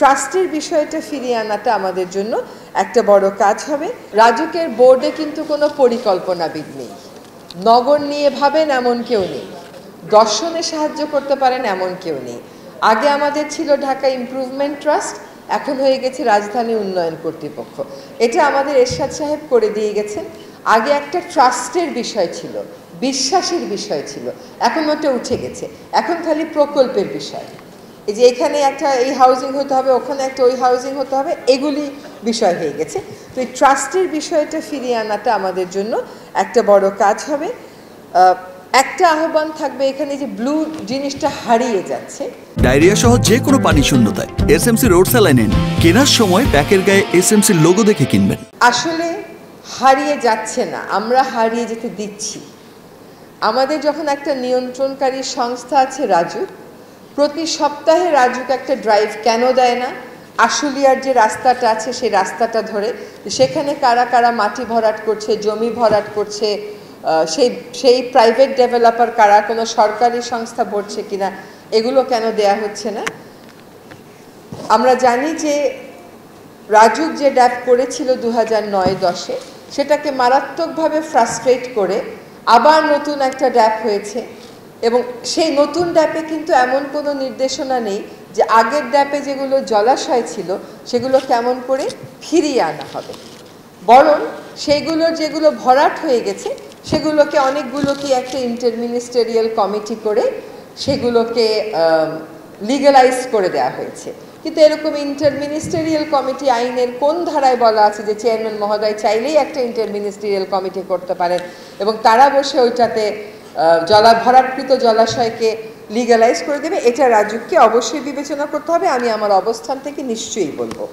ট্রাস্টের বিষয়টা ফিরিয়ে আনাটা আমাদের জন্য একটা বড় কাজ হবে। রাজুকের বোর্ডে কিন্তু কোনো পরিকল্পনাবিদ নেই, নগর নিয়ে ভাবেন এমন কেউ নেই, দর্শনে সাহায্য করতে পারেন এমন কেউ নেই। আগে আমাদের ছিল ঢাকা ইমপ্রুভমেন্ট ট্রাস্ট, এখন হয়ে গেছে রাজধানী উন্নয়ন কর্তৃপক্ষ। এটা আমাদের এরশাদ সাহেব করে দিয়ে গেছেন। আগে একটা ট্রাস্টের বিষয় ছিল, বিশ্বাসের বিষয় ছিল, এখন ওটা উঠে গেছে, এখন খালি প্রকল্পের বিষয়। এই যে এখানে একটা এই হাউজিং হতে হবে, ওখানে একটা ওই হাউজিং হতে হবে, এগুলি বিষয় হয়ে গেছে। তো এই ট্রাস্টের বিষয়টা ফিরিয়ে আনাটা আমাদের জন্য একটা বড় কাজ হবে। একটা আহ্বান থাকবে এখানে, যে ব্লু জিনিসটা হারিয়ে যাচ্ছে, ডায়রিয়া সহ যে কোনো পানি শূন্যতায় এসএমসি রোড স্যালাইন কেনার সময় প্যাকের গায়ে এসএমসি লোগো দেখে কিনবেন। আসলে হারিয়ে যাচ্ছে না, আমরা হারিয়ে যেতে দিচ্ছি। আমাদের যখন একটা নিয়ন্ত্রণকারী সংস্থা আছে রাজুক, প্রতি সপ্তাহে রাজুক একটা ড্রাইভ কেন দেয় না? আশুলিয়ার যে রাস্তাটা আছে সেই রাস্তাটা ধরে সেখানে কারা কারা মাটি ভরাট করছে, জমি ভরাট করছে, সেই প্রাইভেট ডেভেলপার কারা, কোনো সরকারি সংস্থা ভরছে কিনা, এগুলো কেন দেয়া হচ্ছে না? আমরা জানি যে রাজুক যে ড্যাপ করেছিল 2009-10-এ, সেটাকে মারাত্মকভাবে ফ্রাস্ট্রেট করে আবার নতুন একটা ড্যাপ হয়েছে। এবং সেই নতুন ড্যাপে কিন্তু এমন কোনো নির্দেশনা নেই যে আগের ড্যাপে যেগুলো জলাশয় ছিল সেগুলো কেমন করে ফিরিয়ে আনা হবে, বরং সেইগুলোর যেগুলো ভরাট হয়ে গেছে সেগুলোকে অনেকগুলোকে একটা ইন্টারমিনিস্টেরিয়াল কমিটি করে সেগুলোকে লিগ্যালাইজ করে দেওয়া হয়েছে। কিন্তু এরকম ইন্টারমিনিস্টেরিয়াল কমিটি আইনের কোন ধারায় বলা আছে যে চেয়ারম্যান মহোদয় চাইলেই একটা ইন্টারমিনিস্টেরিয়াল কমিটি করতে পারেন এবং তারা বসে ওইটাতে ভরাটকৃত জলাশয়কে লিগ্যালাইজ করে দেবে? এটা রাজুককে অবশ্যই বিবেচনা করতে হবে। আমি আমার অবস্থান থেকে নিশ্চয়ই বলবো।